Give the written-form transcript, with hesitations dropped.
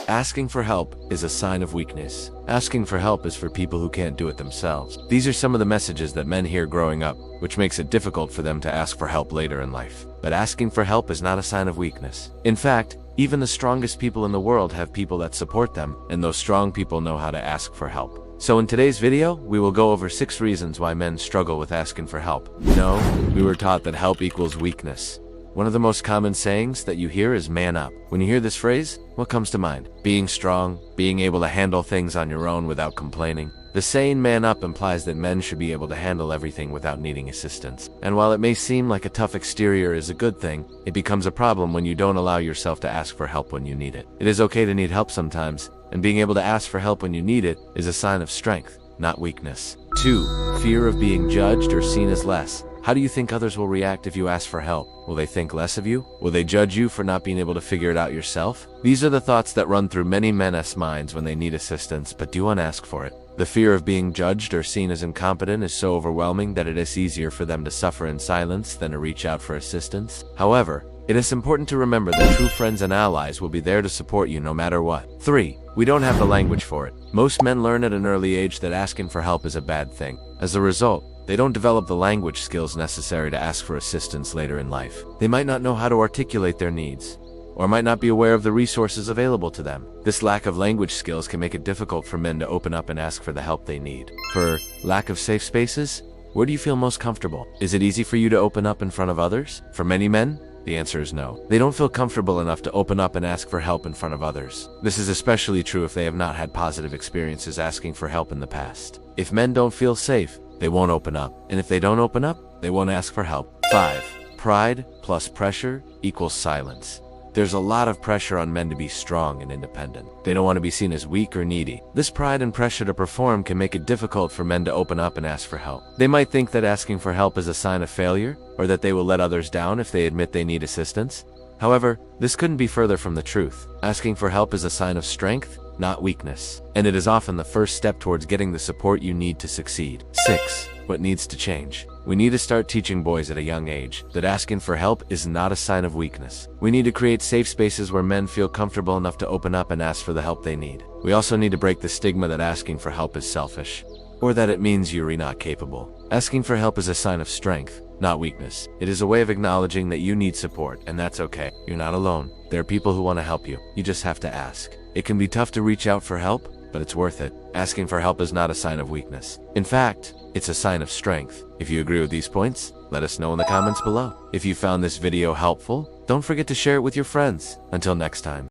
Asking for help is a sign of weakness. Asking for help is for people who can't do it themselves. These are some of the messages that men hear growing up, which makes it difficult for them to ask for help later in life. But asking for help is not a sign of weakness. In fact, even the strongest people in the world have people that support them, and those strong people know how to ask for help. So in today's video, we will go over 6 reasons why men struggle with asking for help. No, we were taught that help equals weakness. One of the most common sayings that you hear is man up. When you hear this phrase, what comes to mind? Being strong, being able to handle things on your own without complaining. The saying man up implies that men should be able to handle everything without needing assistance. And while it may seem like a tough exterior is a good thing, it becomes a problem when you don't allow yourself to ask for help when you need it. It is okay to need help sometimes, and being able to ask for help when you need it is a sign of strength, not weakness. 2. Fear of being judged or seen as less. How do you think others will react if you ask for help? Will they think less of you? Will they judge you for not being able to figure it out yourself? These are the thoughts that run through many men's minds when they need assistance but do not ask for it. The fear of being judged or seen as incompetent is so overwhelming that it is easier for them to suffer in silence than to reach out for assistance. However, it is important to remember that true friends and allies will be there to support you no matter what. 3. We don't have the language for it. Most men learn at an early age that asking for help is a bad thing. As a result, they don't develop the language skills necessary to ask for assistance later in life. They might not know how to articulate their needs, or might not be aware of the resources available to them. This lack of language skills can make it difficult for men to open up and ask for the help they need. For lack of safe spaces, where do you feel most comfortable? Is it easy for you to open up in front of others? For many men, the answer is no. They don't feel comfortable enough to open up and ask for help in front of others. This is especially true if they have not had positive experiences asking for help in the past. If men don't feel safe, they won't open up. And if they don't open up, they won't ask for help. 5. Pride plus pressure equals silence. There's a lot of pressure on men to be strong and independent. They don't want to be seen as weak or needy. This pride and pressure to perform can make it difficult for men to open up and ask for help. They might think that asking for help is a sign of failure, or that they will let others down if they admit they need assistance. However, this couldn't be further from the truth. Asking for help is a sign of strength, not weakness. And it is often the first step towards getting the support you need to succeed. 6. What needs to change? We need to start teaching boys at a young age that asking for help is not a sign of weakness. We need to create safe spaces where men feel comfortable enough to open up and ask for the help they need. We also need to break the stigma that asking for help is selfish, or that it means you're not capable. Asking for help is a sign of strength, not weakness. It is a way of acknowledging that you need support, and that's okay. You're not alone. There are people who want to help you. You just have to ask. It can be tough to reach out for help, but it's worth it. Asking for help is not a sign of weakness. In fact, it's a sign of strength. If you agree with these points, let us know in the comments below. If you found this video helpful, don't forget to share it with your friends. Until next time.